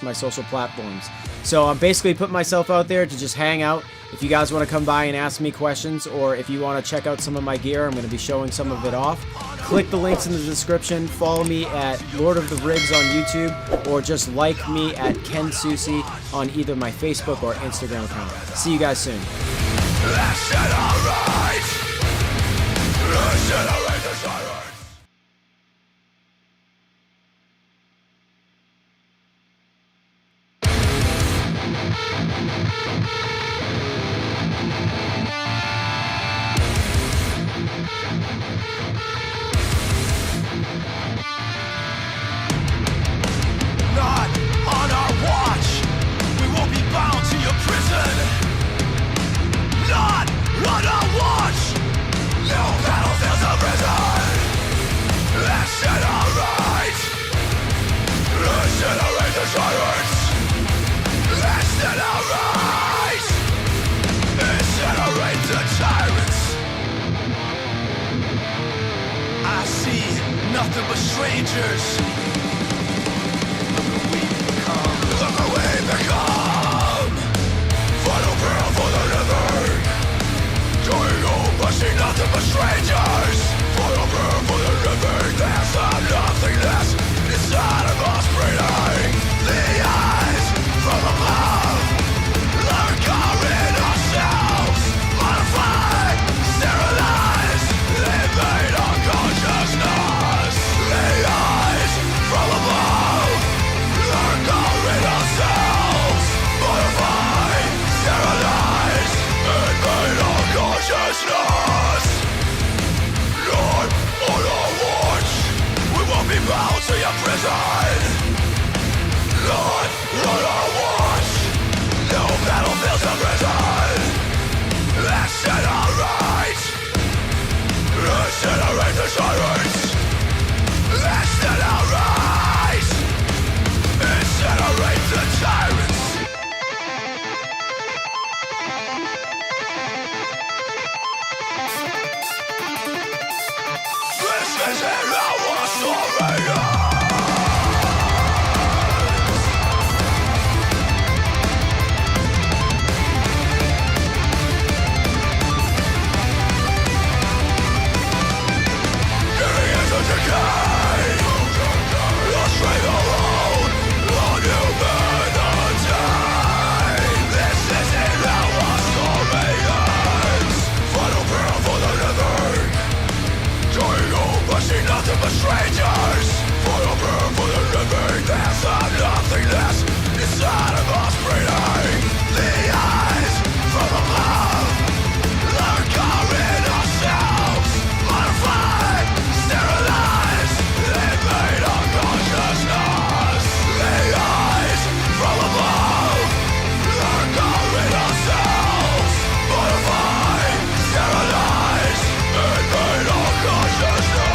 my social platforms. So I'm basically putting myself out there to just hang out. If you guys want to come by and ask me questions, or if you want to check out some of my gear, I'm going to be showing some of it off. Click the links in the description. Follow me at Lord of the Rigs on YouTube, or just like me at Ken Susi on either my Facebook or Instagram account. See you guys soon. Nothing but strangers. Look who we become. Final prayer for the living. Going home, I see nothing but strangers. Final prayer for the living. There's nothingness inside of us breathing. The eyes from above are covering ourselves. Modified, sterilized, they made our consciousness. The eyes from above are covering ourselves. Modified, sterilized, and made our consciousness. Not on our watch, we won't be bound to your prison. Not on our watch, no battlefields of prison. Incinerate, incinerate the tyrants. Incinerate, incinerate the tyrants. This isn't our story. Nothing but strangers. For the prayer for the living. There's nothingness inside of us breathing. The eyes from above are covering ourselves. Modified, sterilized, they made our consciousness. The eyes from above are covering ourselves. Modified, sterilized, they made our consciousness.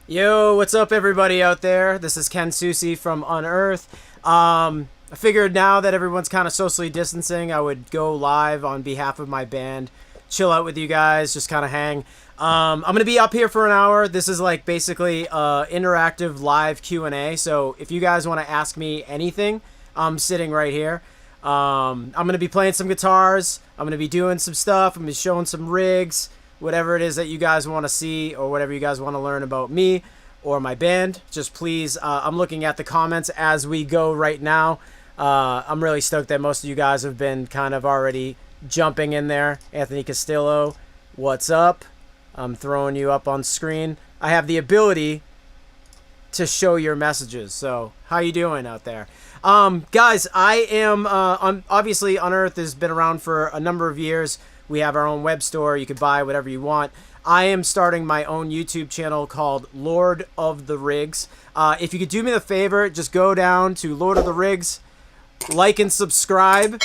Yo, what's up everybody out there? This is Susi from Unearth. I figured now that everyone's kind of socially distancing, I would go live on behalf of my band, chill out with you guys, just kind of hang. I'm going to be up here for an hour. This is like basically interactive live Q&A, so if you guys want to ask me anything, I'm sitting right here. I'm going to be playing some guitars, I'm going to be doing some stuff, I'm going to be showing some rigs, whatever it is that you guys want to see or whatever you guys want to learn about me or my band. Just please, I'm looking at the comments as we go right now. I'm really stoked that most of you guys have been kind of already jumping in there. Anthony Castillo, what's up? I'm throwing you up on screen. I have the ability to show your messages. So how you doing out there? Guys, I am obviously Unearth has been around for a number of years. We have our own web store. You can buy whatever you want. I am starting my own YouTube channel called Lord of the Rigs. If you could do me the favor, just go down to Lord of the Rigs, like and subscribe.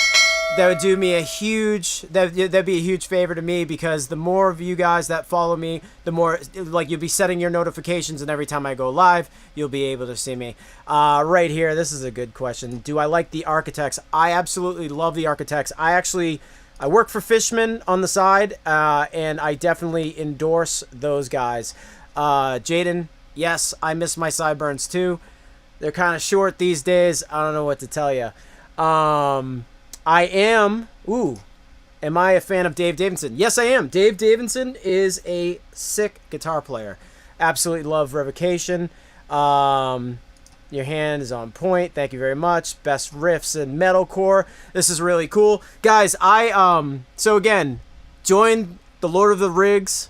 That would do me a huge, that'd be a huge favor to me, because the more of you guys that follow me, the more, like, you'll be setting your notifications, and every time I go live, you'll be able to see me. Right here, this is a good question. Do I like the Architects? I absolutely love the Architects. I work for Fishman on the side, and I definitely endorse those guys. Jaden, yes, I miss my sideburns too. They're kind of short these days. I don't know what to tell you. I am, am I a fan of Dave Davidson? Yes, I am. Dave Davidson is a sick guitar player. Absolutely love Revocation. Your hand is on point. Thank you very much. Best riffs in metalcore. This is really cool. Guys, so again, join the Lord of the Rigs.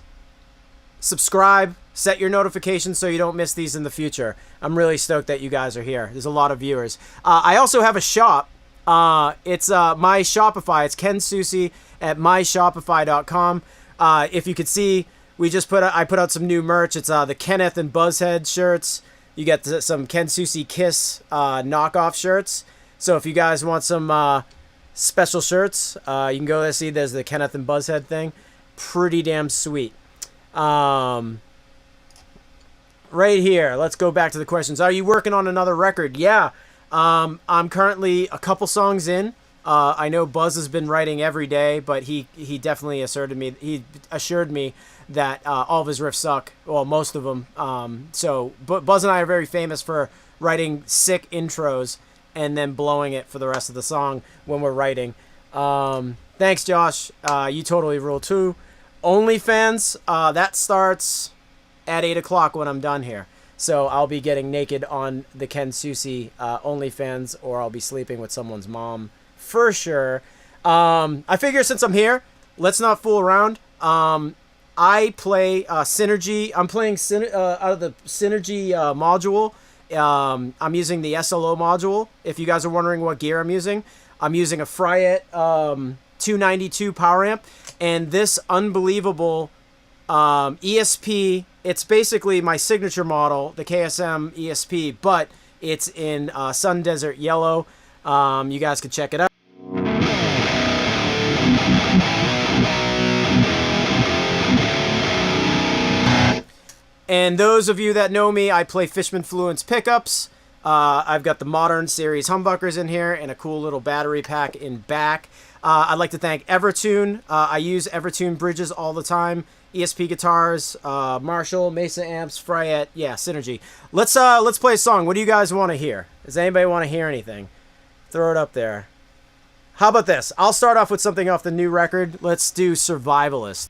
Subscribe. Set your notifications so you don't miss these in the future. I'm really stoked that you guys are here. There's a lot of viewers. I also have a shop. It's my Shopify. It's Ken Susi at myshopify.com. If you could see, I put out some new merch. It's the Kenneth and Buzzhead shirts. You get some Ken Susi Kiss knockoff shirts. So if you guys want some special shirts, you can go there. See, there's the Kenneth and Buzzhead thing. Pretty damn sweet. Right here, let's go back to the questions. Are you working on another record? Yeah. I'm currently a couple songs in. I know Buzz has been writing every day, but he definitely assured me that all of his riffs suck. Well, most of them. But Buzz and I are very famous for writing sick intros and then blowing it for the rest of the song when we're writing. Thanks, Josh. You totally rule too. OnlyFans, that starts at 8 o'clock when I'm done here. So I'll be getting naked on the Ken Susi OnlyFans, or I'll be sleeping with someone's mom for sure. I figure since I'm here, let's not fool around. I play Synergy. I'm playing out of the Synergy module. I'm using the SLO module. If you guys are wondering what gear I'm using a Fryette 292 power amp, and this unbelievable ESP. It's basically my signature model, the KSM ESP, but it's in Sun Desert Yellow. You guys can check it out. And those of you that know me, I play Fishman Fluence pickups. I've got the Modern Series humbuckers in here and a cool little battery pack in back. I'd like to thank Evertune. I use Evertune bridges all the time. ESP guitars, Marshall, Mesa amps, Fryette, yeah, Synergy. Let's play a song. What do you guys want to hear? Does anybody want to hear anything? Throw it up there. How about this? I'll start off with something off the new record. Let's do Survivalist.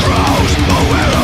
Grows, but where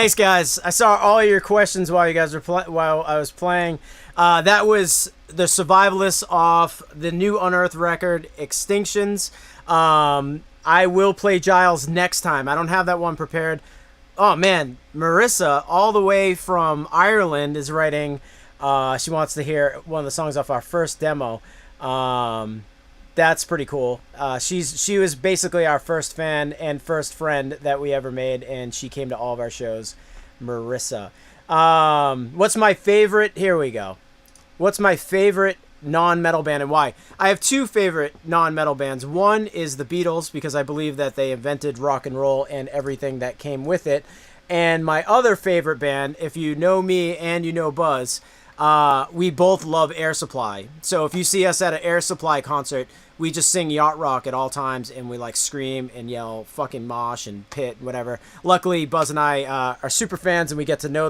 Thanks, guys. I saw all your questions while you guys were while I was playing. That was the Survivalists off the new Unearth record, Extinctions. I will play Giles next time. I don't have that one prepared. Oh man, Marissa, all the way from Ireland, is writing. She wants to hear one of the songs off our first demo. That's pretty cool. She was basically our first fan and first friend that we ever made, and she came to all of our shows. Marissa. What's my favorite? Here we go. What's my favorite non-metal band and why? I have two favorite non-metal bands. One is the Beatles, because I believe that they invented rock and roll and everything that came with it. And my other favorite band, if you know me and you know Buzz, we both love Air Supply. So if you see us at an Air Supply concert, we just sing yacht rock at all times, and we like scream and yell fucking mosh and pit and whatever. Luckily, Buzz and I are super fans, and we got to know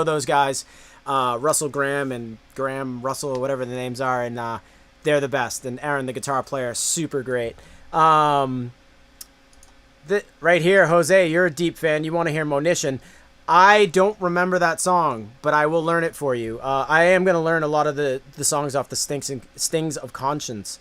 those guys, Russell Graham and Graham Russell, or whatever the names are, and they're the best. And Aaron, the guitar player, super great. Right here, Jose, you're a deep fan. You want to hear Monition. I don't remember that song, but I will learn it for you. I am going to learn a lot of the songs off the Stings of Conscience.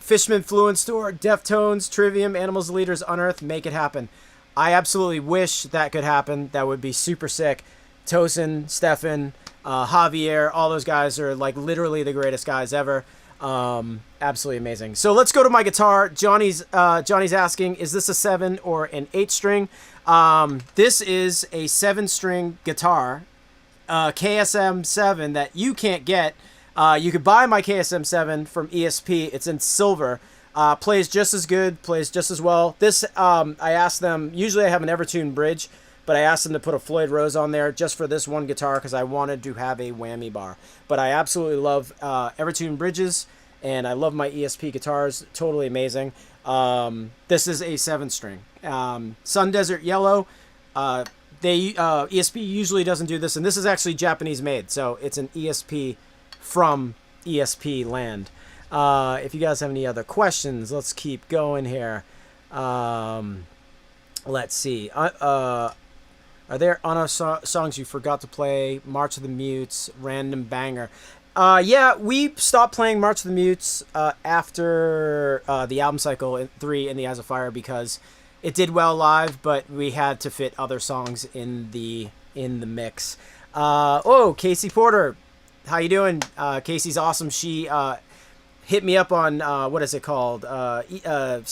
Fishman Fluent Store, Deftones, Trivium, Animals Leaders, Unearth, make it happen. I absolutely wish that could happen. That would be super sick. Tosin, Stefan, Javier, all those guys are like literally the greatest guys ever. Absolutely amazing. So let's go to my guitar. Johnny's asking, is this a 7 or an 8 string? This is a 7-string guitar, KSM 7 that you can't get. You could buy my KSM 7 from ESP. It's in silver. Plays just as good, plays just as well. This, I asked them, usually I have an Evertune bridge, but I asked them to put a Floyd Rose on there just for this one guitar because I wanted to have a whammy bar. But I absolutely love Evertune bridges, and I love my ESP guitars. Totally amazing. This is a 7-string. Sun Desert Yellow. ESP usually doesn't do this, and this is actually Japanese made, so it's an ESP from ESP land. If you guys have any other questions, let's keep going here. Let's see. Are there songs you forgot to play? March of the Mutes, Random Banger. Yeah, we stopped playing March of the Mutes after the album cycle 3 in the Eyes of Fire because it did well live, but we had to fit other songs in the mix. Casey Porter, how you doing? Casey's awesome. She hit me up on what is it called? I can't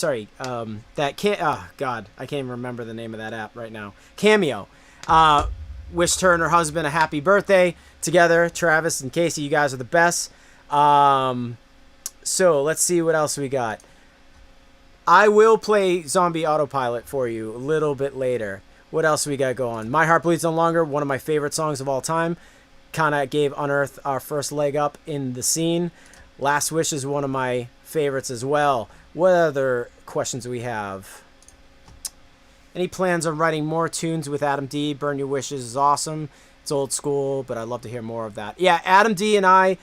even remember the name of that app right now. Cameo. Wished her and her husband a happy birthday together. Travis and Casey, you guys are the best. So let's see what else we got. I will play Zombie Autopilot for you a little bit later. What else we got going? My Heart Bleeds No Longer, one of my favorite songs of all time. Kind of gave Unearth our first leg up in the scene. Last Wish is one of my favorites as well. What other questions do we have? Any plans on writing more tunes with Adam D? Burn Your Wishes is awesome. It's old school, but I'd love to hear more of that. Yeah, Adam D and I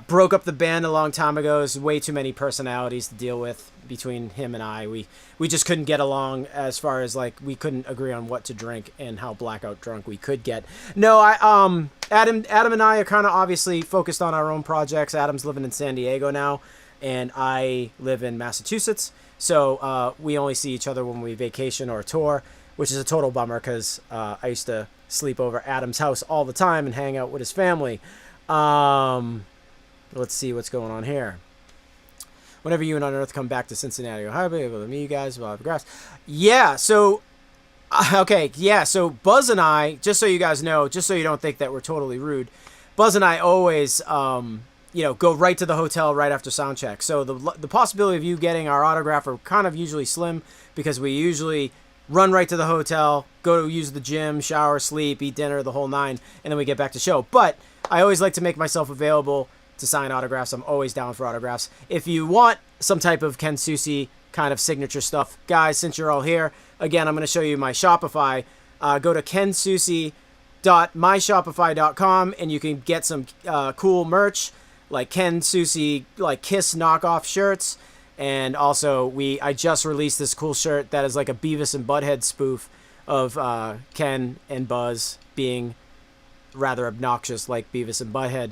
broke up the band a long time ago. There's way too many personalities to deal with between him and I. We just couldn't get along as far as like we couldn't agree on what to drink and how blackout drunk we could get. No, Adam and I are kind of obviously focused on our own projects. Adam's living in San Diego now, and I live in Massachusetts. So we only see each other when we vacation or tour, which is a total bummer because I used to sleep over at Adam's house all the time and hang out with his family. Let's see what's going on here. Whenever you and Unearth come back to Cincinnati, Ohio, be able to meet you guys while the grass. Yeah, so okay, yeah, so Buzz and I, just so you guys know, just so you don't think that we're totally rude, Buzz and I always go right to the hotel right after sound check. So the possibility of you getting our autograph are kind of usually slim because we usually run right to the hotel, go to use the gym, shower, sleep, eat dinner, the whole 9, and then we get back to show. But I always like to make myself available to sign autographs. I'm always down for autographs. If you want some type of Ken Susi kind of signature stuff, guys, since you're all here, again, I'm going to show you my Shopify. Go to kensusi.myshopify.com and you can get some cool merch like Ken Susi, like Kiss knockoff shirts. And also, I just released this cool shirt that is like a Beavis and Butthead spoof of Ken and Buzz being rather obnoxious like Beavis and Butthead.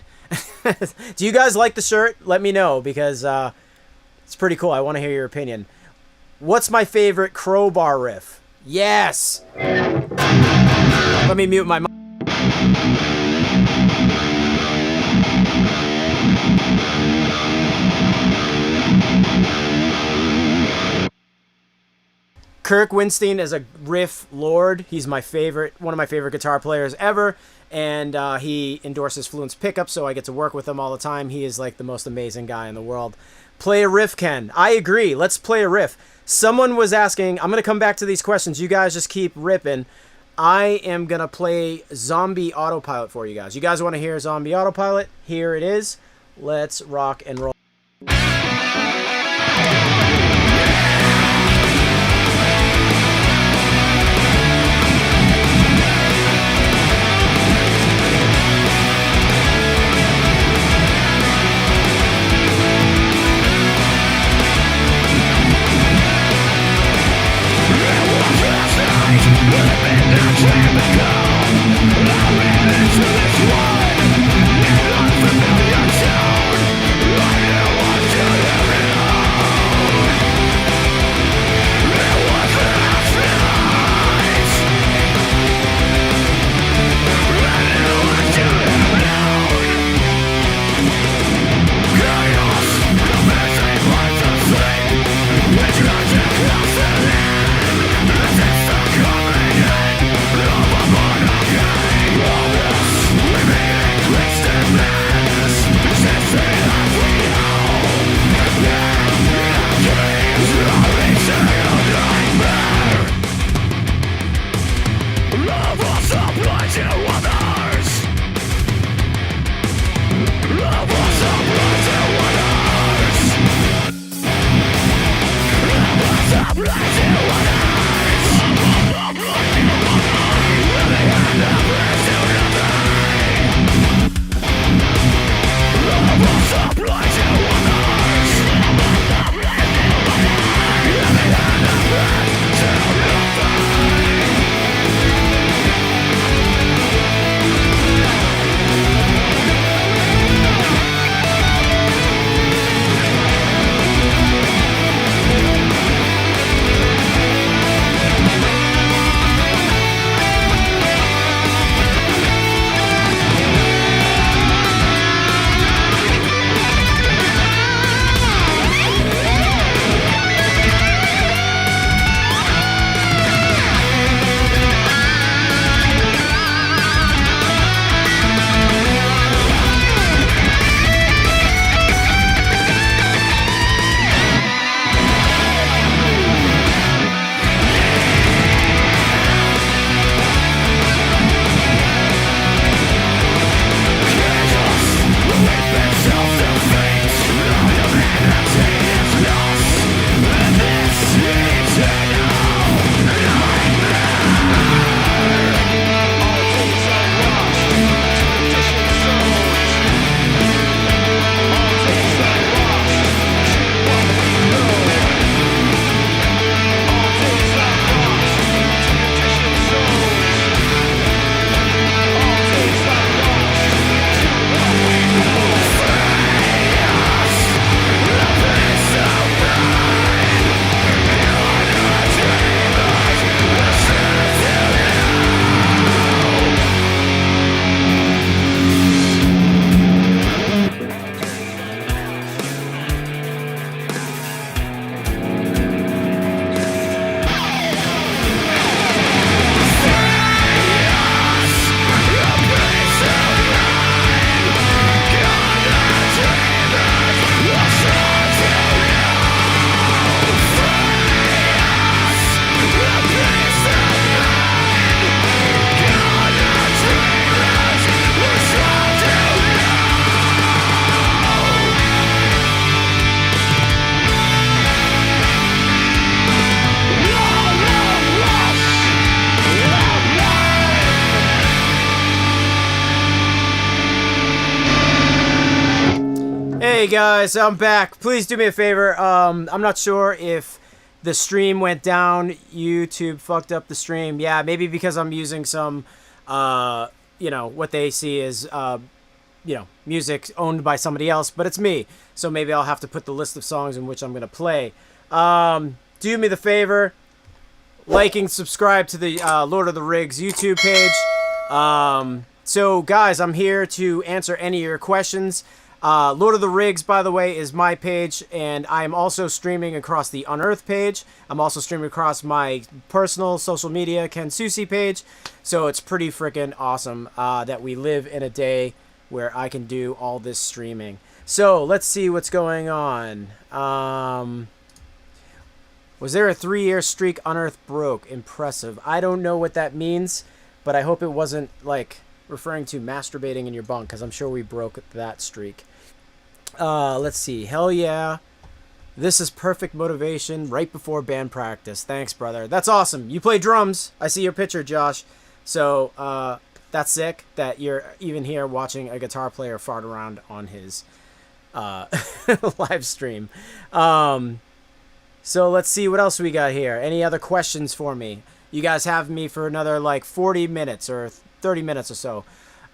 Do you guys like the shirt? Let me know, because it's pretty cool. I want to hear your opinion. What's my favorite Crowbar riff? Yes! Let me mute my mic. Kirk Winstein is a riff lord. He's my favorite, one of my favorite guitar players ever, and he endorses Fluence pickups, so I get to work with him all the time. He is like the most amazing guy in the world. Play a riff, Ken. I agree. Let's play a riff. Someone was asking, I'm going to come back to these questions. You guys just keep ripping. I am going to play Zombie Autopilot for you guys. You guys want to hear Zombie Autopilot? Here it is. Let's rock and roll. Hey guys, I'm back. Please do me a favor. I'm not sure if The stream went down. YouTube fucked up the stream. Yeah, maybe because I'm using some, what they see is, music owned by somebody else, but it's me. So maybe I'll have to put the list of songs in which I'm going to play. Do me the favor, like and subscribe to the Lord of the Rigs YouTube page. So, guys, I'm here to answer any of your questions. Lord of the Rigs, by the way, is my page, and I'm also streaming across the Unearth page. I'm also streaming across my personal social media, Ken Susi page. So it's pretty freaking awesome that we live in a day where I can do all this streaming. So let's see what's going on. Was there a 3-year streak Unearth broke? Impressive. I don't know what that means, but I hope it wasn't like referring to masturbating in your bunk, because I'm sure we broke that streak. Let's see. Hell yeah. This is perfect motivation right before band practice. Thanks, brother. That's awesome. You play drums. I see your picture, Josh. So, that's sick that you're even here watching a guitar player fart around on his live stream. So let's see what else we got here. Any other questions for me? You guys have me for another like 40 minutes or 30 minutes or so.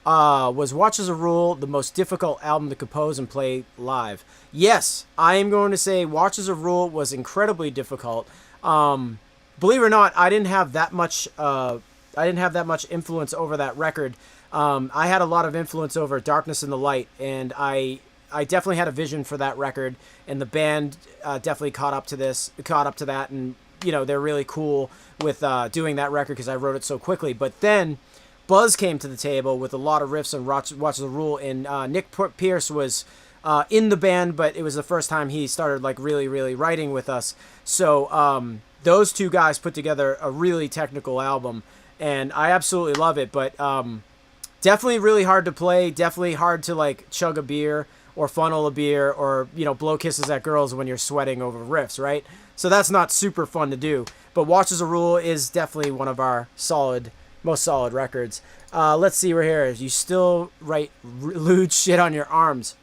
Was Watch as a Rule the most difficult album to compose and play live? Yes, I am going to say Watch as a Rule was incredibly difficult. Believe it or not, I didn't have that much. I didn't have that much influence over that record. I had a lot of influence over Darkness in the Light, and I definitely had a vision for that record, and the band definitely caught up to that, and they're really cool with doing that record because I wrote it so quickly. But then Buzz came to the table with a lot of riffs on Watch as a Rule, and Nick Pierce was in the band, but it was the first time he started like really writing with us. So those two guys put together a really technical album, and I absolutely love it. But definitely really hard to play, definitely hard to like chug a beer or funnel a beer or blow kisses at girls when you're sweating over riffs, right? So that's not super fun to do. But Watch as a Rule is definitely one of our most solid records. Let's see, we're here. You still write lewd shit on your arms?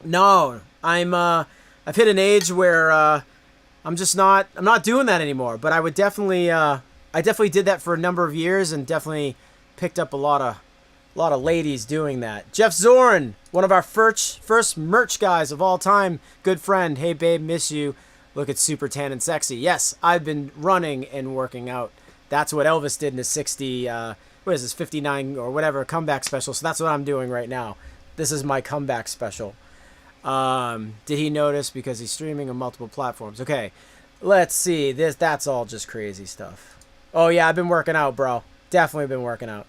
No, I've hit an age where I'm not doing that anymore. But I would definitely, I definitely did that for a number of years and definitely picked up a lot of ladies doing that. Jeff Zorn, one of our first merch guys of all time, good friend. Hey babe, miss you. Look at super tan and sexy. Yes, I've been running and working out. That's what Elvis did in his 59 or whatever comeback special. So that's what I'm doing right now. This is my comeback special. Did he notice? Because he's streaming on multiple platforms. Okay, let's see. That's all just crazy stuff. Oh yeah, I've been working out, bro. Definitely been working out.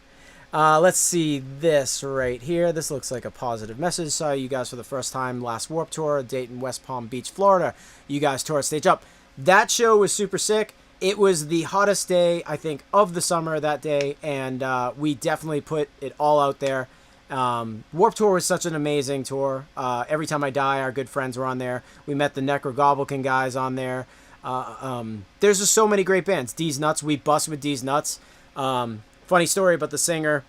Let's see this right here. This looks like a positive message. Saw you guys for the first time last Warped Tour, Dayton, West Palm Beach, Florida. You guys tore Stage Up. That show was super sick. It was the hottest day, I think, of the summer that day, and we definitely put it all out there. Warped Tour was such an amazing tour. Every Time I Die, our good friends were on there. We met the Necrogoblin guys on there. There's just so many great bands. D's Nuts, we bust with D's Nuts. Funny story about the singer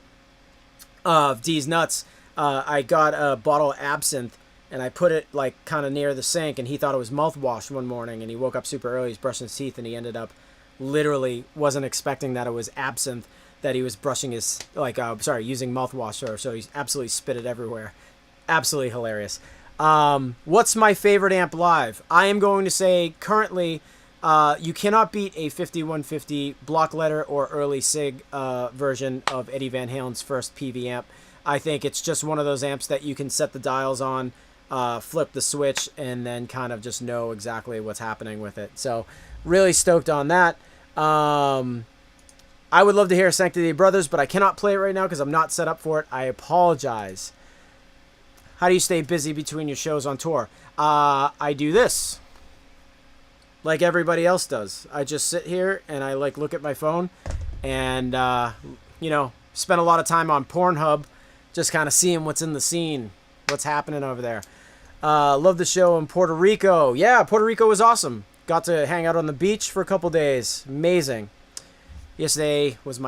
of D's Nuts. I got a bottle of absinthe, and I put it like kind of near the sink, and he thought it was mouthwash one morning, and he woke up super early, he's brushing his teeth, and he ended up literally wasn't expecting that it was absinthe, that he was brushing his, using mouthwash, so he absolutely spit it everywhere. Absolutely hilarious. What's my favorite amp live? I am going to say currently, you cannot beat a 5150 block letter or early SIG version of Eddie Van Halen's first PV amp. I think it's just one of those amps that you can set the dials on, flip the switch, and then kind of just know exactly what's happening with it. So really stoked on that. I would love to hear Sanctity Brothers, but I cannot play it right now because I'm not set up for it. I apologize. How do you stay busy between your shows on tour? I do this. Like everybody else does. I just sit here and I look at my phone and, spend a lot of time on Pornhub just kind of seeing what's in the scene, what's happening over there. Love the show in Puerto Rico. Yeah, Puerto Rico was awesome. Got to hang out on the beach for a couple days. Amazing. Yesterday was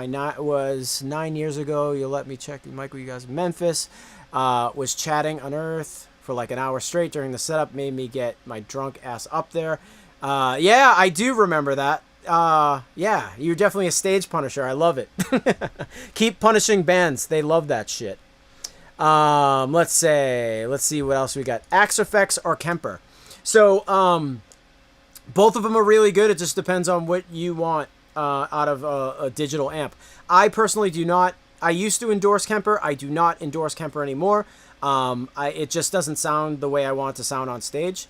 9 years ago. You'll let me check, Michael, you guys. Memphis. Was chatting Unearth for like an hour straight during the setup. Made me get my drunk ass up there. Yeah, I do remember that. Yeah, you're definitely a stage punisher. I love it. Keep punishing bands. They love that shit. Let's see what else we got. Axe Effects or Kemper. So, both of them are really good. It just depends on what you want out of a digital amp. I personally do not. I used to endorse Kemper. I do not endorse Kemper anymore. It just doesn't sound the way I want it to sound on stage.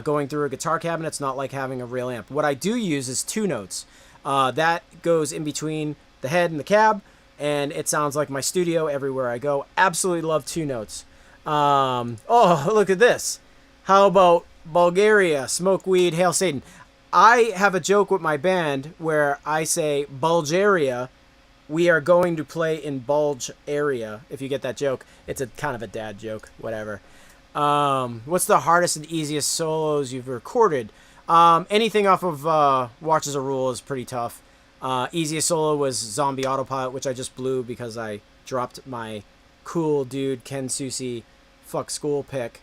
Going through a guitar cabinet's not like having a real amp. What I do use is 2 notes. That goes in between the head and the cab, and it sounds like my studio everywhere I go. Absolutely love 2 notes. Oh, look at this. How about Bulgaria, Smoke Weed, Hail Satan? I have a joke with my band where I say, Bulgaria, we are going to play in Bulge area. If you get that joke, it's a kind of a dad joke, whatever. What's the hardest and easiest solos you've recorded? Anything off of Watch as a Rule is pretty tough. Easiest solo was Zombie Autopilot, which I just blew because I dropped my cool dude Ken Susi fuck school pick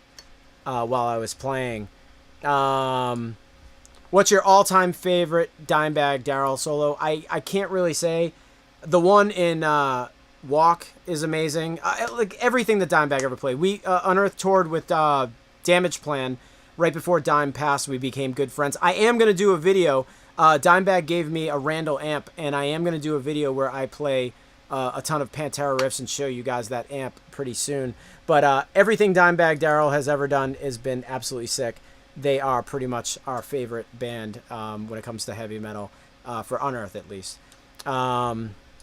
while I was playing. What's your all-time favorite Dimebag Darrell solo? I can't really say. The one in Walk is amazing. Like everything that Dimebag ever played. We Unearth toured with Damage Plan right before Dime passed. We became good friends. I am going to do a video. Dimebag gave me a Randall amp, and I am going to do a video where I play a ton of Pantera riffs and show you guys that amp pretty soon. But everything Dimebag Darrell has ever done has been absolutely sick. They are pretty much our favorite band when it comes to heavy metal, for Unearth at least.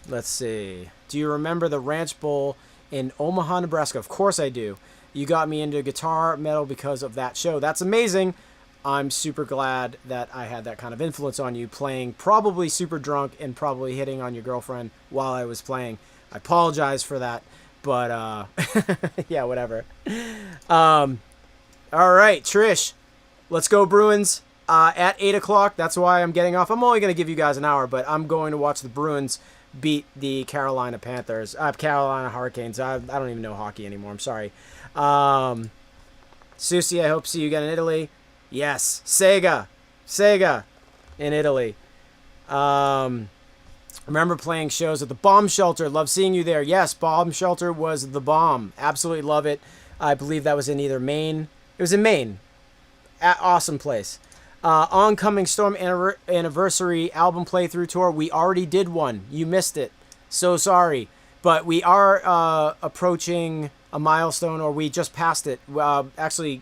Let's see. Do you remember the Ranch Bowl in Omaha, Nebraska? Of course I do. You got me into guitar metal because of that show. That's amazing. I'm super glad that I had that kind of influence on you, playing probably super drunk and probably hitting on your girlfriend while I was playing. I apologize for that, but yeah, whatever. All right, Trish, let's go Bruins at 8 o'clock. That's why I'm getting off. I'm only going to give you guys an hour, but I'm going to watch the Bruins beat the Carolina Panthers. Carolina Hurricanes. I don't even know hockey anymore. I'm sorry. Susi, I hope to see you again in Italy. Yes. Sega in Italy. Remember playing shows at the Bomb Shelter. Love seeing you there. Yes, Bomb Shelter was the bomb. Absolutely love it. I believe that was in either Maine. It was in Maine. Awesome place. Oncoming Storm Anniversary album playthrough tour. We already did one. You missed it. So sorry. But we are approaching a milestone, or we just passed it. Actually,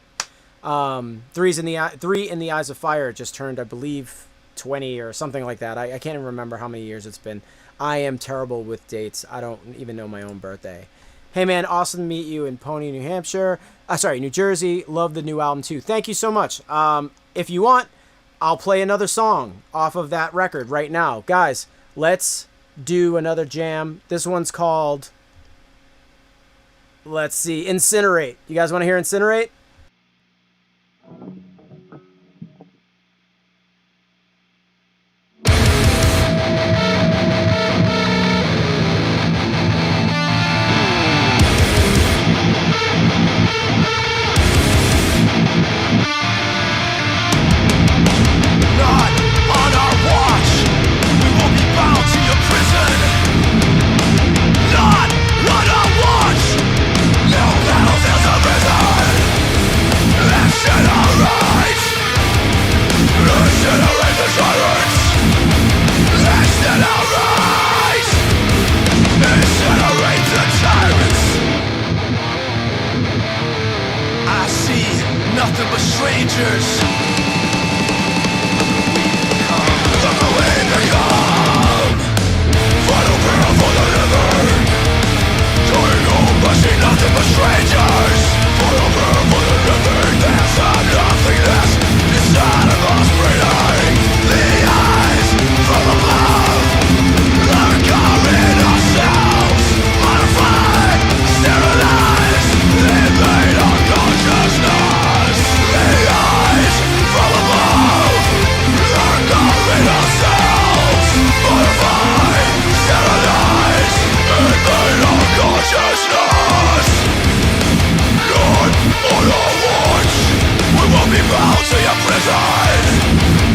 Three in the Eyes of Fire just turned, I believe, 20 or something like that. I can't even remember how many years it's been. I am terrible with dates. I don't even know my own birthday. Hey man, awesome to meet you in Pony, New Hampshire. New Jersey. Love the new album too. Thank you so much. If you want, I'll play another song off of that record right now. Guys, let's do another jam. This one's called, let's see, Incinerate. You guys want to hear Incinerate? Nothing but strangers. Look away, they come. Final prayer for the living. Going home, but see nothing but strangers. Final prayer for the living. There's nothingness inside of us breathing. The eyes from above are covering ourselves. Modified, sterilized, invade our consciousness. Lord, on our watch, we will be bound to your prison.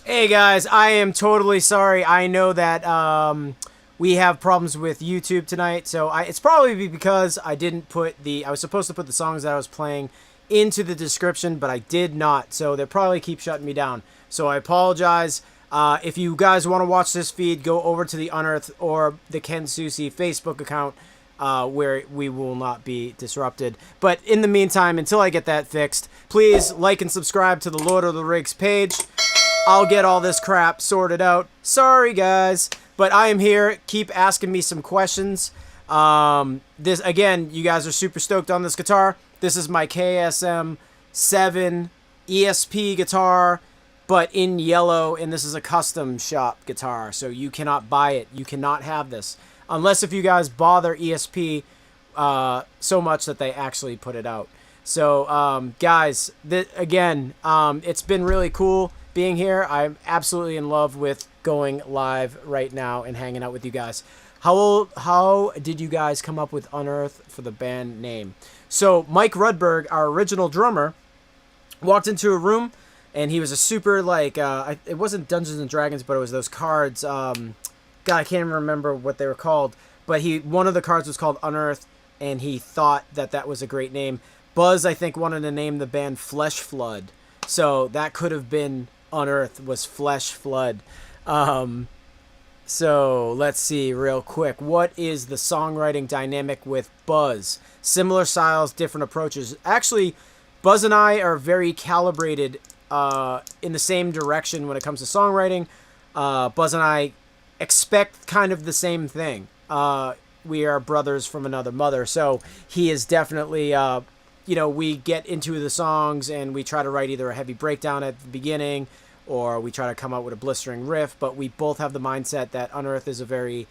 Hey guys, I am totally sorry. I know that we have problems with YouTube tonight, so it's probably because I didn't put I was supposed to put the songs that I was playing into the description, but I did not, so they probably keep shutting me down. So I apologize. If you guys want to watch this feed, go over to the Unearth or the Ken Susi Facebook account, where we will not be disrupted. But in the meantime, until I get that fixed, please like and subscribe to the Lord of the Rigs page. I'll get all this crap sorted out. Sorry, guys. But I am here. Keep asking me some questions. This again, you guys are super stoked on this guitar. This is my KSM 7 ESP guitar, but in yellow, and this is a custom shop guitar, so you cannot buy it. You cannot have this. Unless if you guys bother ESP so much that they actually put it out. So, guys, again, it's been really cool being here. I'm absolutely in love with going live right now and hanging out with you guys. How did you guys come up with Unearth for the band name? So Mike Rudberg, our original drummer, walked into a room and he was a super it wasn't Dungeons and Dragons, but it was those cards. God, I can't even remember what they were called, but one of the cards was called Unearth, and he thought that was a great name. Buzz, I think, wanted to name the band Flesh Flood, so that could have been Unearth, was Flesh Flood. So let's see real quick. What is the songwriting dynamic with Buzz? Similar styles, different approaches. Actually, Buzz and I are very calibrated in the same direction when it comes to songwriting. Buzz and I expect kind of the same thing. We are brothers from another mother, so he is definitely we get into the songs and we try to write either a heavy breakdown at the beginning, or we try to come out with a blistering riff, but we both have the mindset that Unearth is a very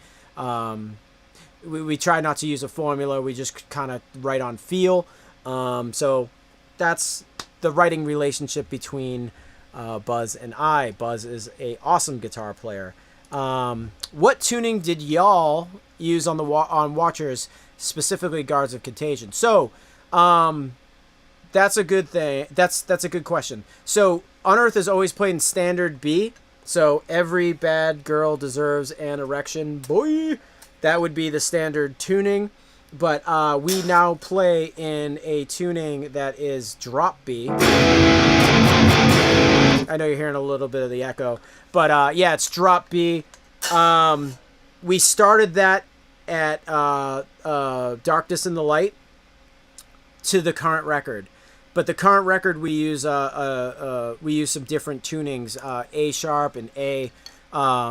we try not to use a formula. We just kind of write on feel. So that's the writing relationship between Buzz and I. Buzz is a awesome guitar player. What tuning did y'all use on Watchers, specifically Guards of Contagion? So that's a good thing. That's a good question. So Unearth is always played in standard B. So every bad girl deserves an erection, boy. That would be the standard tuning. But we now play in a tuning that is drop B. I know you're hearing a little bit of the echo, but yeah, it's drop B. We started that at Darkness in the Light to the current record. But the current record we use some different tunings, A sharp and A,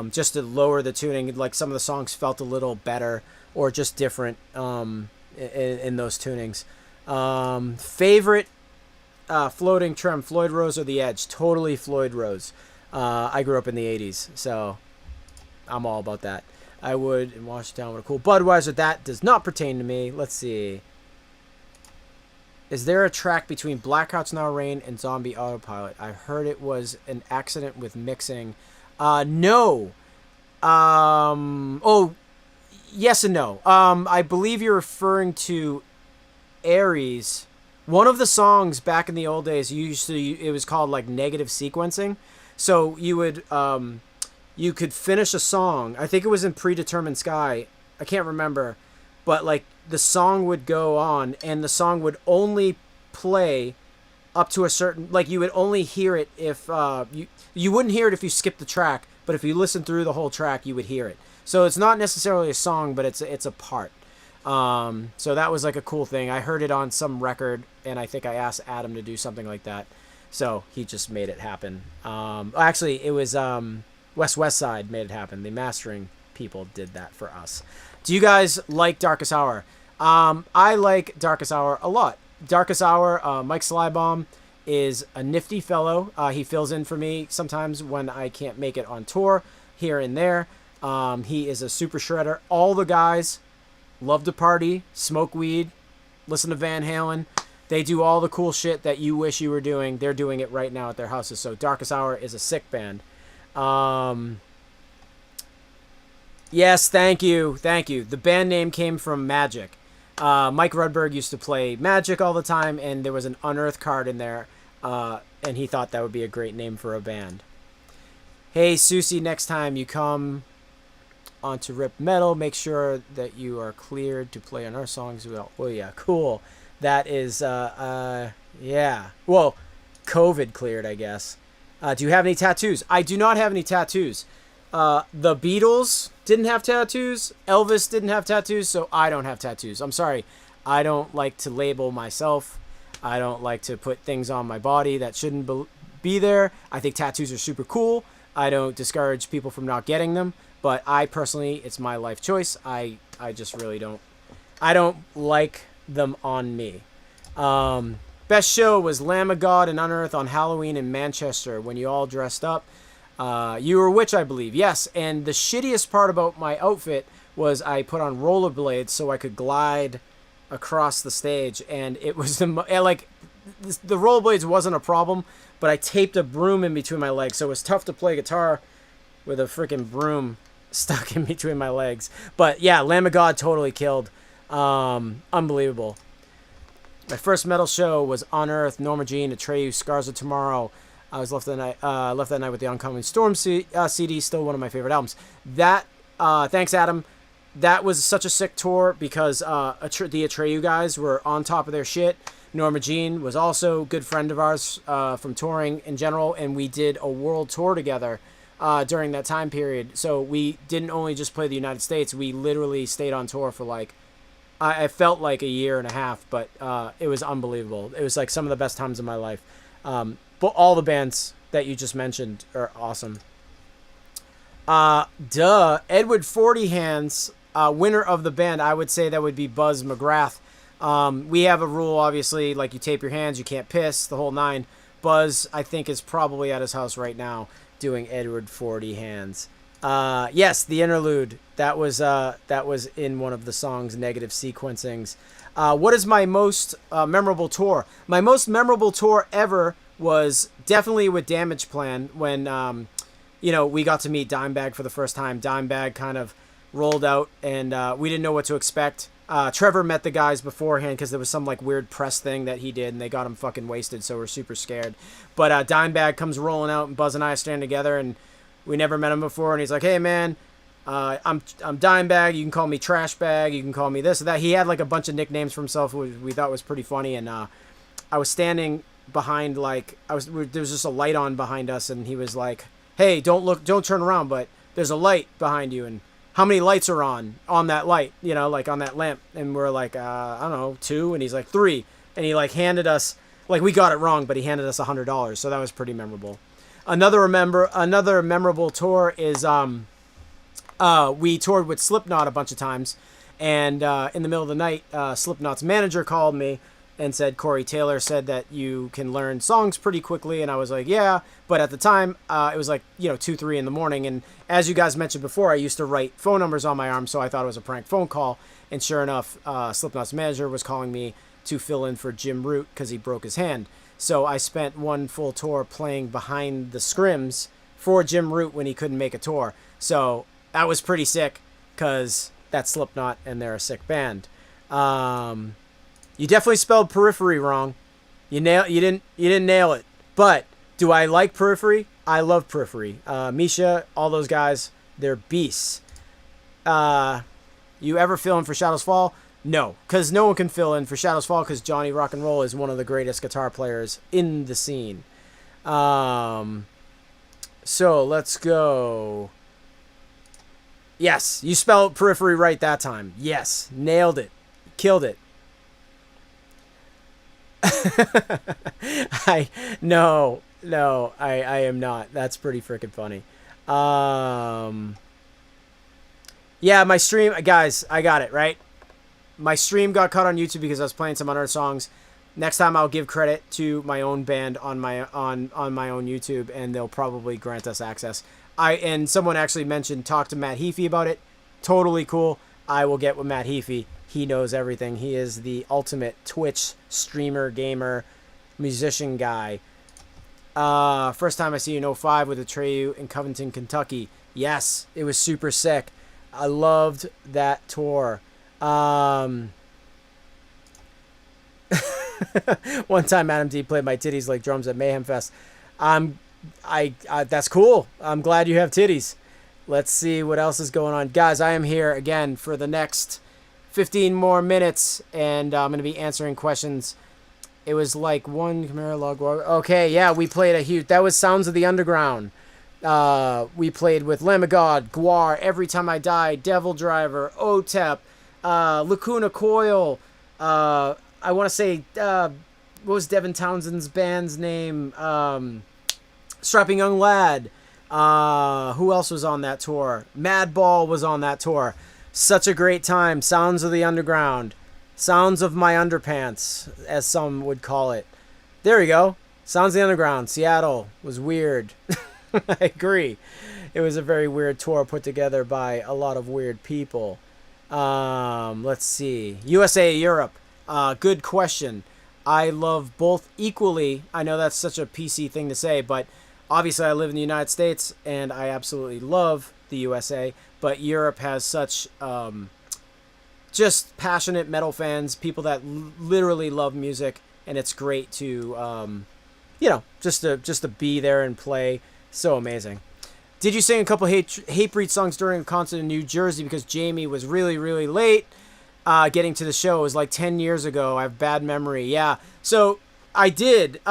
just to lower the tuning. Like some of the songs felt a little better or just different in those tunings. Favorite floating trem, Floyd Rose or The Edge? Totally Floyd Rose. I grew up in the 80s, so I'm all about that. I would in Washington with a cool Budweiser. That does not pertain to me. Let's see. Is there a track between Black Hearts Now Rain and Zombie Autopilot? I heard it was an accident with mixing. No. Oh, yes and no. I believe you're referring to Aries. One of the songs back in the old days, it was called like negative sequencing. So you would, you could finish a song. I think it was in Predetermined Sky. I can't remember. But like the song would go on and the song would only play up to a certain, like you would only hear it if you wouldn't hear it if you skipped the track, but if you listened through the whole track you would hear it. So it's not necessarily a song, but it's a part. So that was like a cool thing. I heard it on some record and I think I asked Adam to do something like that. So he just made it happen. Actually it was West Side made it happen. The mastering people did that for us. Do you guys like Darkest Hour? I like Darkest Hour a lot. Darkest Hour, Mike Slybomb is a nifty fellow. He fills in for me sometimes when I can't make it on tour here and there. He is a super shredder. All the guys love to party, smoke weed, listen to Van Halen. They do all the cool shit that you wish you were doing. They're doing it right now at their houses. So Darkest Hour is a sick band. Yes, thank you. The band name came from Magic. Mike Rudberg used to play Magic all the time, and there was an Unearth card in there, and he thought that would be a great name for a band. Hey, Susi, next time you come onto Rip Metal, make sure that you are cleared to play on our songs. Oh, yeah, cool. That is, yeah. Well, COVID cleared, I guess. Do you have any tattoos? I do not have any tattoos. The Beatles didn't have tattoos. Elvis didn't have tattoos, so I don't have tattoos. I'm sorry. I don't like to label myself. I don't like to put things on my body that shouldn't be there. I think tattoos are super cool. I don't discourage people from not getting them, but I personally, it's my life choice. I just really don't. I don't like them on me. Best show was Lamb of God and Unearth on Halloween in Manchester when you all dressed up. You were a witch, I believe. Yes, and the shittiest part about my outfit was I put on rollerblades so I could glide across the stage, and it was the rollerblades wasn't a problem, but I taped a broom in between my legs, so it was tough to play guitar with a freaking broom stuck in between my legs. But yeah, Lamb of God totally killed. Unbelievable. My first metal show was Unearth, Norma Jean, Atreyu, Scars of Tomorrow. I was left that night with the Oncoming Storm CD, still one of my favorite albums. That, thanks Adam, that was such a sick tour because the Atreyu guys were on top of their shit. Norma Jean was also a good friend of ours from touring in general, and we did a world tour together during that time period. So we didn't only just play the United States, we literally stayed on tour for like, I felt like a year and a half, but it was unbelievable. It was like some of the best times of my life. But all the bands that you just mentioned are awesome. Edward 40 Hands, winner of the band, I would say that would be Buzz McGrath. We have a rule, obviously, like you tape your hands, you can't piss, the whole nine. Buzz, I think, is probably at his house right now doing Edward 40 Hands. Yes, the interlude, that was in one of the song's negative sequencings. What is my most memorable tour? My most memorable tour ever was definitely with Damage Plan when, we got to meet Dimebag for the first time. Dimebag kind of rolled out and we didn't know what to expect. Trevor met the guys beforehand because there was some like weird press thing that he did and they got him fucking wasted, so we're super scared. But Dimebag comes rolling out and Buzz and I stand together and we never met him before and he's like, hey man, I'm Dimebag, you can call me Trash Bag, you can call me this or that. He had like a bunch of nicknames for himself which we thought was pretty funny, and I was standing behind there was just a light on behind us and he was like, hey, don't turn around, but there's a light behind you, and how many lights are on that light, like on that lamp? And we're like, I don't know, 2, and he's like 3, and he like handed us Like, we got it wrong, but he handed us $100, so that was pretty memorable. Another memorable tour is we toured with Slipknot a bunch of times, and in the middle of the night, Slipknot's manager called me and said, Corey Taylor said that you can learn songs pretty quickly, and I was like, yeah, but at the time, it was like, 2, 3 in the morning, and as you guys mentioned before, I used to write phone numbers on my arm, so I thought it was a prank phone call, and sure enough, Slipknot's manager was calling me to fill in for Jim Root because he broke his hand. So I spent one full tour playing behind the scrims for Jim Root when he couldn't make a tour. So that was pretty sick because that's Slipknot and they're a sick band. You definitely spelled periphery wrong. You didn't nail it. But do I like Periphery? I love Periphery. Misha, all those guys, they're beasts. You ever fill in for Shadows Fall? No, because no one can fill in for Shadows Fall because Johnny Rock and Roll is one of the greatest guitar players in the scene. So let's go. Yes, you spelled Periphery right that time. Yes, nailed it. Killed it. I am not. That's pretty freaking funny. Yeah, my stream, guys, I got it, right? My stream got cut on YouTube because I was playing some Unearth songs. Next time I'll give credit to my own band on my own YouTube, and they'll probably grant us access. And someone actually mentioned talk to Matt Heafy about it. Totally cool. I will get with Matt Heafy. He knows everything. He is the ultimate Twitch streamer, gamer, musician guy. First time I see you in 05 with Atreyu in Covington, Kentucky. Yes, it was super sick. I loved that tour. One time Adam D played my titties like drums at Mayhem Fest. That's cool. I'm glad you have titties. Let's see what else is going on. Guys, I am here again for the next 15 more minutes, and I'm going to be answering questions. It was like one Chimera log. Okay, yeah, we played a huge... That was Sounds of the Underground. We played with Lamb of God, Guar, Every Time I Die, Devil Driver, OTEP, Lacuna Coil. I want to say... what was Devin Townsend's band's name? Strapping Young Lad. Who else was on that tour? Madball was on that tour. Such a great time. Sounds of the Underground. Sounds of My Underpants, as some would call it. There we go. Sounds of the Underground. Seattle was weird. I agree. It was a very weird tour put together by a lot of weird people. Let's see. USA, Europe. Good question. I love both equally. I know that's such a PC thing to say, but obviously I live in the United States and I absolutely love the USA, but Europe has such just passionate metal fans, people that literally love music, and it's great to just to be there and play. So amazing. Did you sing a couple Hatebreed songs during a concert in New Jersey because Jamie was really, really late getting to the show? It was like 10 years ago. I have bad memory. Yeah. So I did.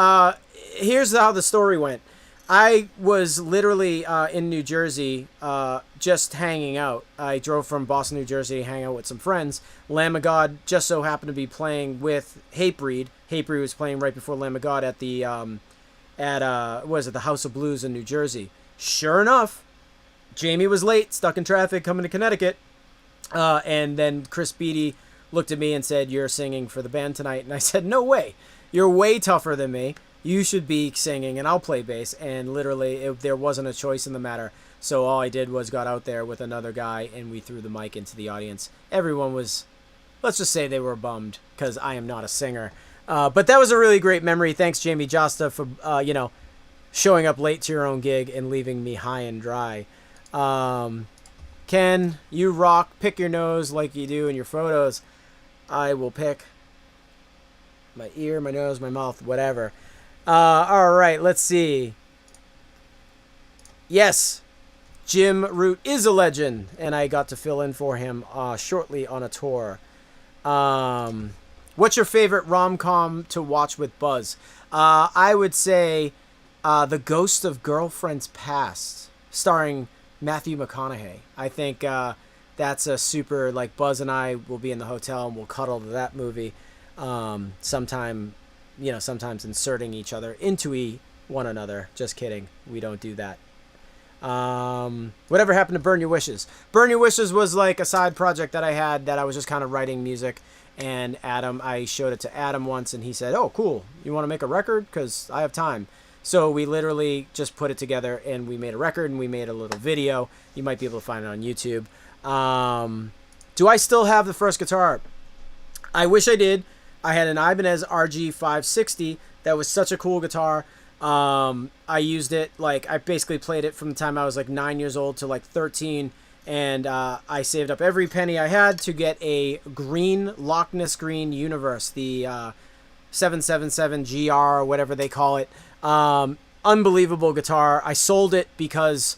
Here's how the story went. I was literally in New Jersey just hanging out. I drove from Boston, New Jersey to hang out with some friends. Lamb of God just so happened to be playing with Hatebreed. Hatebreed was playing right before Lamb of God at the the House of Blues in New Jersey. Sure enough, Jamie was late, stuck in traffic coming to Connecticut. And then Chris Beatty looked at me and said, "You're singing for the band tonight." And I said, "No way. You're way tougher than me. You should be singing and I'll play bass." And literally there wasn't a choice in the matter. So all I did was got out there with another guy and we threw the mic into the audience. Everyone was, let's just say they were bummed because I am not a singer. But that was a really great memory. Thanks, Jamie Josta, for, showing up late to your own gig and leaving me high and dry. Ken, you rock. Pick your nose like you do in your photos. I will pick my ear, my nose, my mouth, whatever. All right, let's see. Yes, Jim Root is a legend, and I got to fill in for him shortly on a tour. What's your favorite rom-com to watch with Buzz? I would say The Ghost of Girlfriend's Past, starring Matthew McConaughey. I think that's a super, like, Buzz and I will be in the hotel and we'll cuddle to that movie sometime sometimes inserting each other into one another. Just kidding. We don't do that. Whatever happened to Burn Your Wishes? Burn Your Wishes was like a side project that I had that I was just kind of writing music. And I showed it to Adam once, and he said, "Oh, cool. You want to make a record? Because I have time." So we literally just put it together, and we made a record, and we made a little video. You might be able to find it on YouTube. Do I still have the first guitar? I wish I did. I had an Ibanez RG560 that was such a cool guitar. I used it, I basically played it from the time I was 9 years old to 13. And I saved up every penny I had to get a green Loch Ness Green Universe, the 777 GR or whatever they call it. Unbelievable guitar. I sold it because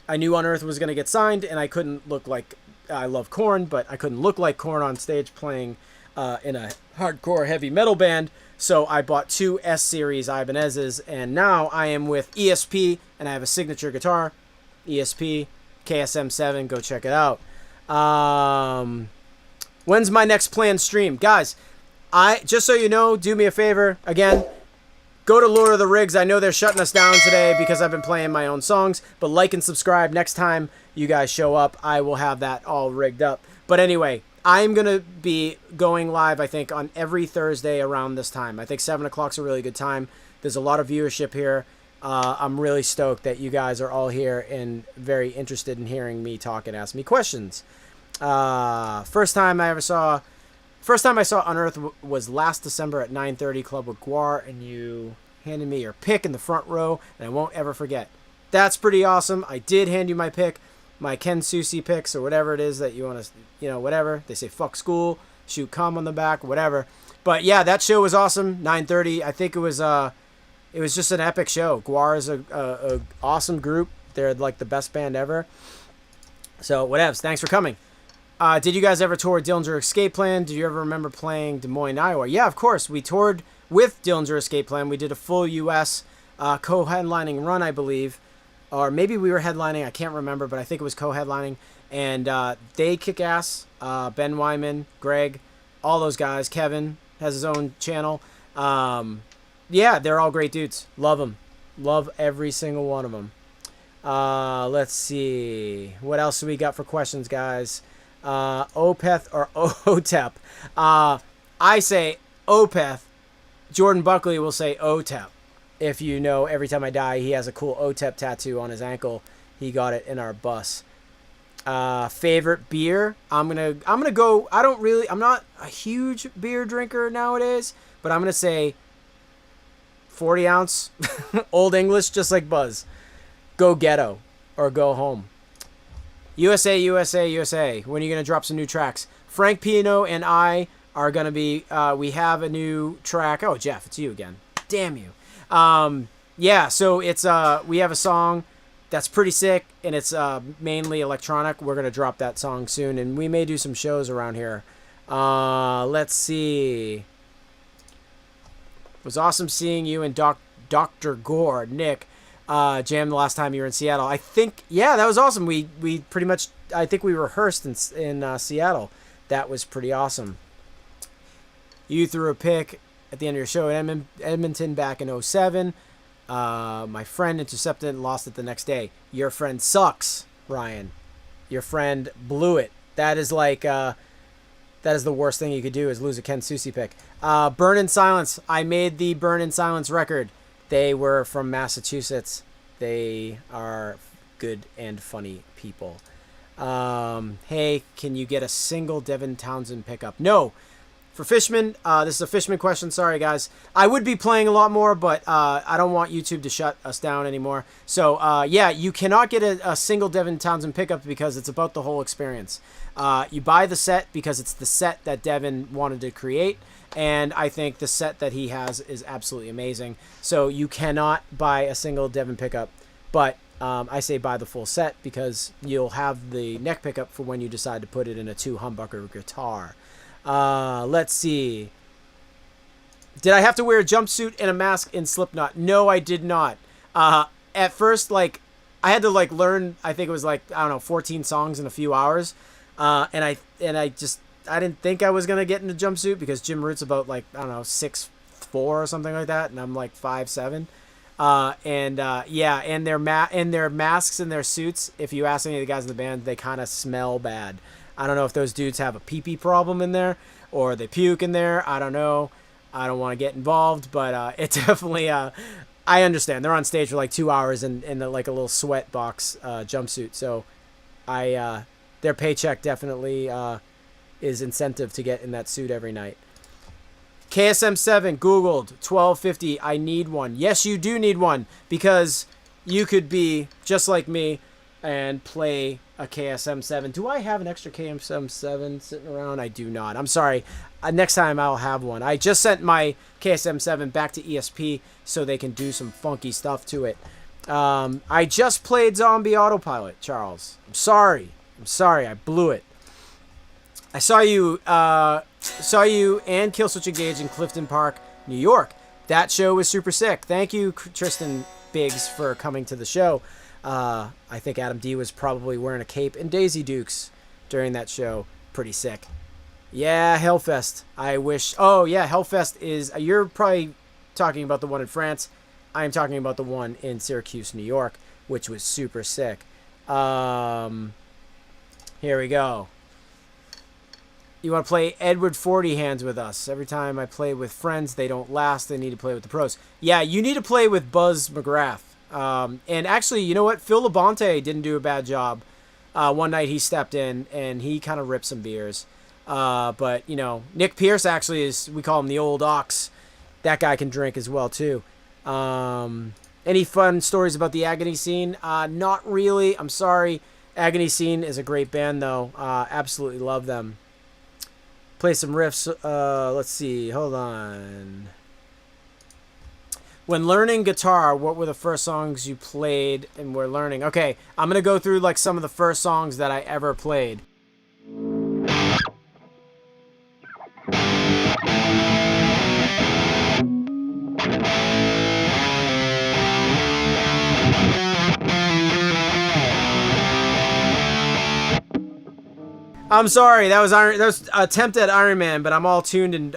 I knew Unearth was going to get signed, and I couldn't look like I love Korn, but I couldn't look like Korn on stage playing in a hardcore heavy metal band. So I bought 2 S-Series Ibanez's, and now I am with ESP, and I have a signature guitar, ESP. KSM7, go check it out. When's my next planned stream? Guys, just so you know, do me a favor, again, go to Lord of the Rigs. I know they're shutting us down today because I've been playing my own songs, but like and subscribe. Next time you guys show up, I will have that all rigged up. But anyway, I'm going to be going live, I think, on every Thursday around this time. I think 7 o'clock's a really good time. There's a lot of viewership here. I'm really stoked that you guys are all here and very interested in hearing me talk and ask me questions. First time I saw Unearth was last December at 9:30 Club with Guar, and you handed me your pick in the front row, and I won't ever forget. That's pretty awesome. I did hand you my pick, my Ken Susi picks, or whatever it is that you want to, whatever. They say fuck school, shoot cum on the back, whatever. But yeah, that show was awesome. 9:30. I think it was just an epic show. Guar is a awesome group. They're the best band ever. So whatevs. Thanks for coming. Did you guys ever tour Dillinger Escape Plan? Do you ever remember playing Des Moines, Iowa? Yeah, of course. We toured with Dillinger Escape Plan. We did a full U.S. Co-headlining run, I believe. Or maybe we were headlining. I can't remember, but I think it was co-headlining. And they kick ass. Ben Wyman, Greg, all those guys. Kevin has his own channel. Yeah, they're all great dudes. Love them. Love every single one of them. Let's see. What else do we got for questions, guys? Opeth or OTEP? I say Opeth. Jordan Buckley will say OTEP. If you know, every time I die, he has a cool OTEP tattoo on his ankle. He got it in our bus. Favorite beer? I'm gonna go. I'm not a huge beer drinker nowadays, but I'm gonna say 40 ounce Old English, just like Buzz. Go ghetto or go home. USA, USA, USA. When are you going to drop some new tracks? Frank Pino and I are going to be, we have a new track. Oh, Jeff, it's you again. Damn you. Yeah, so it's, we have a song that's pretty sick, and it's mainly electronic. We're going to drop that song soon, and we may do some shows around here. Let's see. It was awesome seeing you and Dr. Gore, Nick, jam the last time you were in Seattle. I think, yeah, that was awesome. We pretty much, I think we rehearsed in Seattle. That was pretty awesome. You threw a pick at the end of your show in Edmonton back in 2007. My friend intercepted it and lost it the next day. Your friend sucks, Ryan. Your friend blew it. That is that is the worst thing you could do, is lose a Ken Susi pick. Burn in Silence. I made the Burn in Silence record. They were from Massachusetts. They are good and funny people. Hey, can you get a single Devin Townsend pickup? No. For Fishman, this is a Fishman question. Sorry, guys. I would be playing a lot more, but I don't want YouTube to shut us down anymore. So, yeah, you cannot get a single Devin Townsend pickup because it's about the whole experience. You buy the set because it's the set that Devin wanted to create, and I think the set that he has is absolutely amazing. So you cannot buy a single Devin pickup, but I say buy the full set because you'll have the neck pickup for when you decide to put it in a 2-humbucker guitar. Let's see. Did I have to wear a jumpsuit and a mask in Slipknot? No, I did not. At first, I had to learn, I think it was 14 songs in a few hours. And I didn't think I was going to get in a jumpsuit because Jim Root's about 6'5", 6'4" or something like that, and I'm like 5'7". Yeah, and their masks and their suits, if you ask any of the guys in the band, they kind of smell bad. I don't know if those dudes have a pee-pee problem in there or they puke in there. I don't know. I don't want to get involved, but it definitely I understand. They're on stage for like 2 hours in like a little sweat box jumpsuit. So their paycheck definitely is incentive to get in that suit every night. KSM7 Googled 1250. I need one. Yes, you do need one, because you could be just like me and play a KSM7. Do I have an extra KSM7 sitting around? I do not. I'm sorry. Next time I'll have one. I just sent my KSM7 back to ESP so they can do some funky stuff to it. I just played Zombie Autopilot, Charles. I'm sorry. I blew it. I saw you and Killswitch Engage in Clifton Park, New York. That show was super sick. Thank you, Tristan Biggs, for coming to the show. I think Adam D was probably wearing a cape and Daisy Dukes during that show. Pretty sick. Yeah, Hellfest. I wish. Oh, yeah, Hellfest is. You're probably talking about the one in France. I am talking about the one in Syracuse, New York, which was super sick. Here we go. You want to play Edward 40 hands with us. Every time I play with friends, they don't last. They need to play with the pros. Yeah, you need to play with Buzz McGrath. And actually, you know what? Phil Labonte didn't do a bad job. One night he stepped in and he kind of ripped some beers. But, you know, Nick Pierce actually is, we call him the old ox. That guy can drink as well, too. Any fun stories about the Agony Scene? Not really. I'm sorry. Agony Scene is a great band, though. Absolutely love them. Play some riffs. Let's see. Hold on. When learning guitar, what were the first songs you played and were learning? Okay, I'm going to go through like some of the first songs that I ever played. I'm sorry, that was attempt at Iron Man, but I'm all tuned in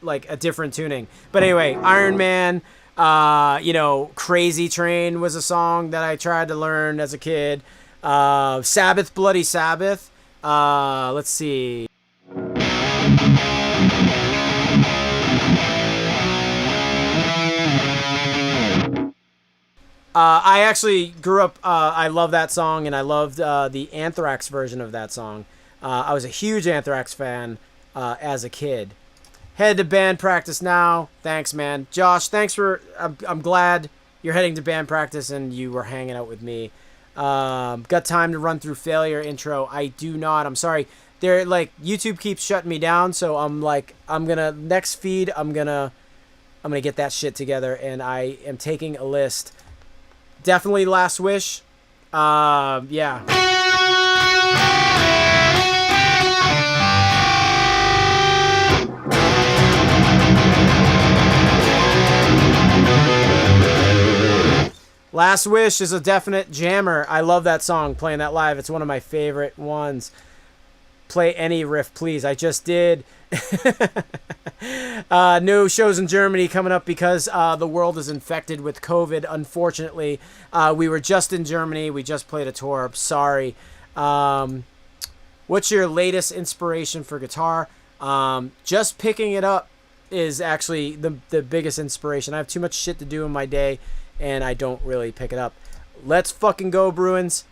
like a different tuning. But anyway, Iron Man, you know, Crazy Train was a song that I tried to learn as a kid. Sabbath, Bloody Sabbath. Let's see. I actually grew up, I love that song, and I loved the Anthrax version of that song. I was a huge Anthrax fan as a kid. Head to band practice now. Thanks, man. Josh, thanks for... I'm glad you're heading to band practice and you were hanging out with me. Got time to run through Failure intro? I do not. I'm sorry. They're like, YouTube keeps shutting me down, so I'm like, I'm gonna... Next feed, I'm gonna get that shit together, and I am taking a list. Definitely Last Wish. Yeah. Last Wish is a definite jammer. I love that song, playing that live. It's one of my favorite ones. Play any riff, please. I just did. No shows in Germany coming up because the world is infected with COVID, unfortunately. We were just in Germany. We just played a tour. Sorry. What's your latest inspiration for guitar? Just picking it up is actually the biggest inspiration. I have too much shit to do in my day, and I don't really pick it up. Let's fucking go, Bruins.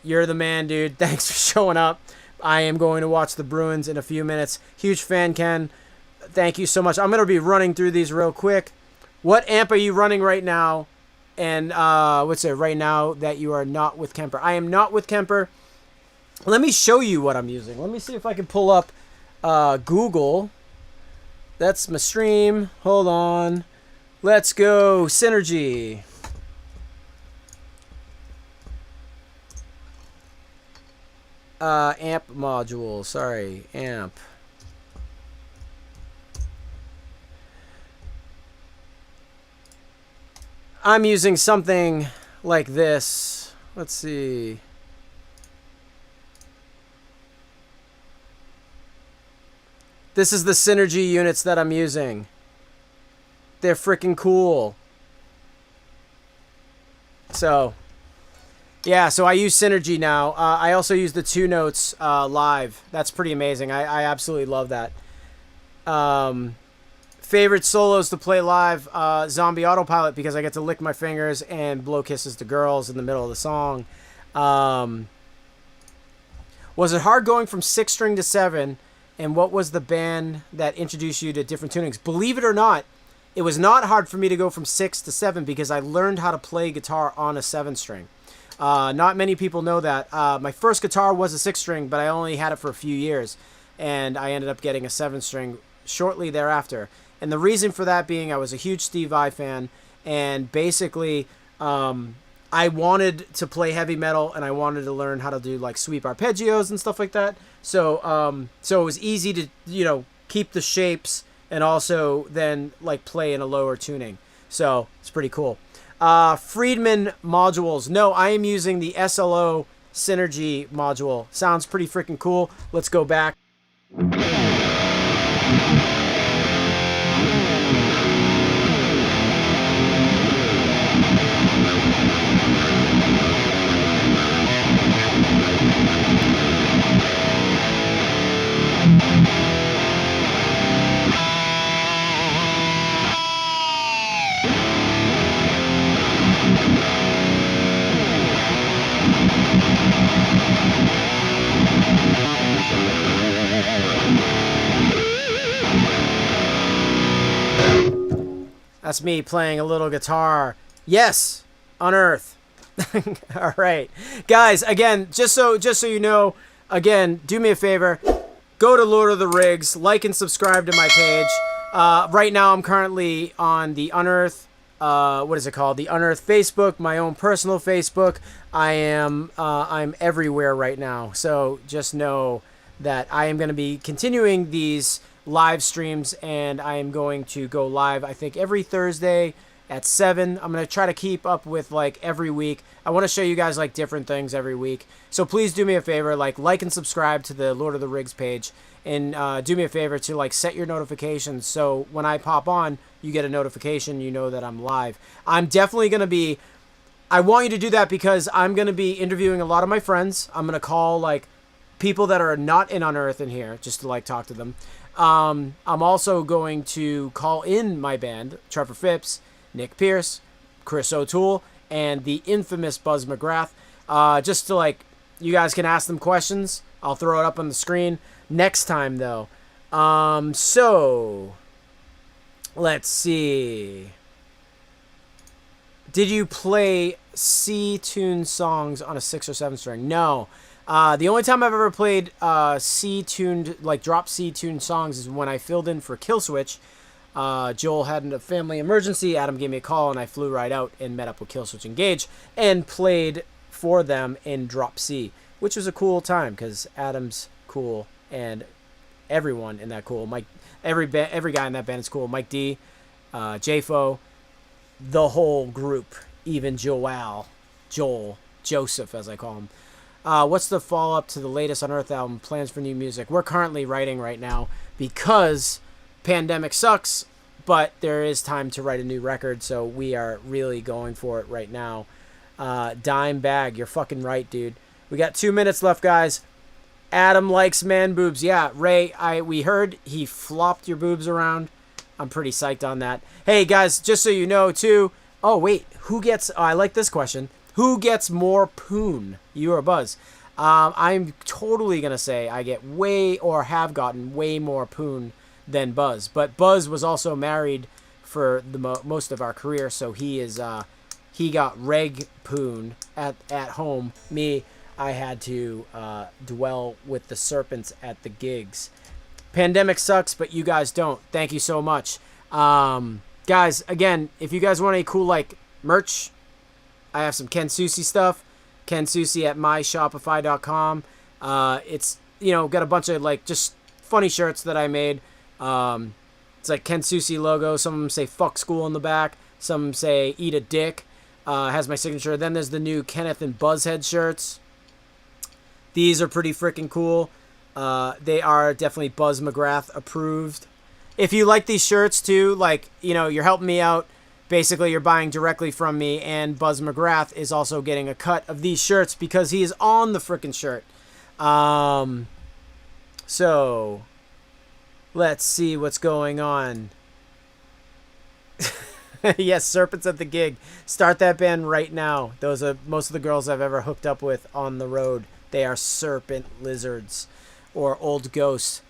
You're the man, dude. Thanks for showing up. I am going to watch the Bruins in a few minutes. Huge fan, Ken. Thank you so much. I'm going to be running through these real quick. What amp are you running right now? And what's it right now that you are not with Kemper? I am not with Kemper. Let me show you what I'm using. Let me see if I can pull up Google. That's my stream. Hold on. Let's go. Synergy. Amp module. Sorry. Amp. I'm using something like this. Let's see. This is the Synergy units that I'm using. They're freaking cool. So, yeah, so I use Synergy now. I also use the 2 notes live. That's pretty amazing. I absolutely love that. Favorite solos to play live, Zombie Autopilot, because I get to lick my fingers and blow kisses to girls in the middle of the song. Was it hard going from 6-string to 7? And what was the band that introduced you to different tunings? Believe it or not, it was not hard for me to go from 6 to 7 because I learned how to play guitar on a 7-string. Not many people know that. My first guitar was a 6-string, but I only had it for a few years. And I ended up getting a 7-string shortly thereafter. And the reason for that being I was a huge Steve Vai fan. And basically, I wanted to play heavy metal and I wanted to learn how to do like sweep arpeggios and stuff like that. So it was easy to, you know, keep the shapes and also then like play in a lower tuning. So it's pretty cool. Friedman modules. No, I am using the SLO Synergy module. Sounds pretty freaking cool. Let's go back. That's me playing a little guitar. Yes, Unearth. All right, guys. Again, just so you know, again, do me a favor. Go to Lord of the Rigs, like and subscribe to my page. Right now, I'm currently on the Unearth. What is it called? The Unearth Facebook, my own personal Facebook. I'm everywhere right now. So just know that I am going to be continuing these live streams, and I am going to go live, I think, every Thursday at 7. I'm going to try to keep up with, like, every week. I want to show you guys, like, different things every week. So please do me a favor, like and subscribe to the Lord of the Rigs page, and do me a favor to, like, set your notifications so when I pop on, you get a notification, you know that I'm live. I'm definitely going to be, I want you to do that because I'm going to be interviewing a lot of my friends. I'm going to call, like, people that are not in Unearth in here, just to, like, talk to them. I'm also going to call in my band, Trevor Phipps, Nick Pierce, Chris O'Toole, and the infamous Buzz McGrath, just to, like, you guys can ask them questions. I'll throw it up on the screen next time, though. So, let's see. Did you play C-tuned songs on a 6 or 7 string? No. The only time I've ever played C-tuned, like drop C-tuned songs is when I filled in for Killswitch. Joel had a family emergency. Adam gave me a call, and I flew right out and met up with Killswitch Engage and played for them in drop C, which was a cool time because Adam's cool and everyone in that cool. Mike, every guy in that band is cool. Mike D, J-Fo, the whole group, even Joel, Joseph, as I call him. What's the follow-up to the latest Unearth album? Plans for new music? We're currently writing right now because pandemic sucks, but there is time to write a new record, so we are really going for it right now. Dime Bag, you're fucking right, dude. We got 2 minutes left, guys. Adam likes man boobs. Yeah, Ray, we heard he flopped your boobs around. I'm pretty psyched on that. Hey, guys, just so you know, too. Oh, wait, who gets... I like this question. Who gets more poon, you or Buzz? I'm totally going to say I get way, or have gotten way more poon than Buzz. But Buzz was also married for the most of our career, so he got reg poon at home. Me, I had to dwell with the serpents at the gigs. Pandemic sucks, but you guys don't. Thank you so much. Guys, again, if you guys want any cool, like, merch... I have some Ken Susi stuff. Ken Susi at myshopify.com. It's, you know, got a bunch of, like, just funny shirts that I made. It's like Ken Susi logo. Some of them say fuck school on the back. Some of them say eat a dick. Has my signature. Then there's the new Kenneth and Buzzhead shirts. These are pretty freaking cool. They are definitely Buzz McGrath approved. if you like these shirts too, like, you know, you're helping me out. Basically, you're buying directly from me, and Buzz McGrath is also getting a cut of these shirts because he is on the frickin' shirt. So, let's see what's going on. Yes, Serpents at the Gig. Start that band right now. Those are most of the girls I've ever hooked up with on the road. They are serpent lizards or old ghosts.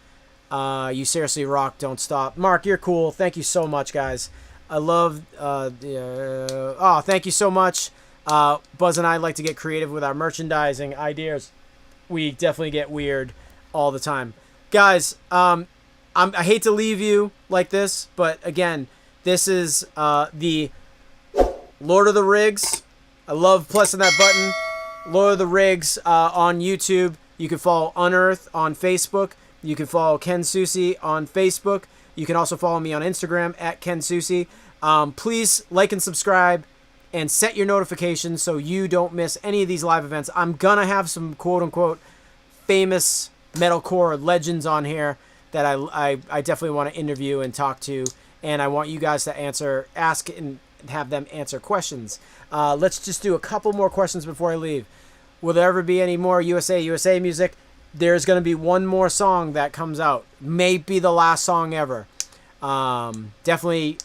You seriously rock. Don't stop. Mark, you're cool. Thank you so much, guys. I love... oh, thank you so much. Buzz and I like to get creative with our merchandising ideas. We definitely get weird all the time. Guys, I hate to leave you like this, but again, this is the Lord of the Rigs. I love pressing that button. Lord of the Rigs on YouTube. You can follow Unearth on Facebook. You can follow Ken Susi on Facebook. You can also follow me on Instagram at Ken Susi. Please like and subscribe and set your notifications so you don't miss any of these live events. I'm going to have some quote-unquote famous metalcore legends on here that I definitely want to interview and talk to, and I want you guys to ask and have them answer questions. Let's just do a couple more questions before I leave. Will there ever be any more USA music? There's going to be one more song that comes out. May be the last song ever. Definitely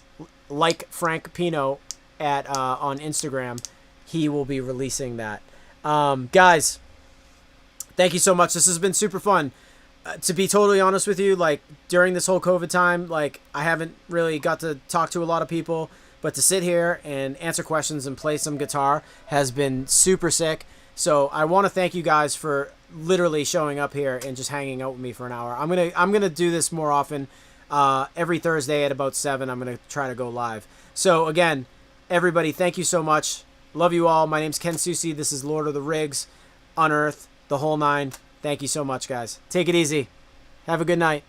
like Frank Pino on Instagram. He will be releasing that. Guys, thank you so much. This has been super fun. To be totally honest with you, like during this whole COVID time, like I haven't really got to talk to a lot of people, but to sit here and answer questions and play some guitar has been super sick. So I want to thank you guys for literally showing up here and just hanging out with me for an hour. I'm gonna do this more often. Every Thursday at about 7, I'm gonna try to go live. So again, everybody, thank you so much. Love you all. My name's Ken Susi. This is Lord of the Rigs, Unearth, the whole nine. Thank you so much, guys. Take it easy. Have a good night.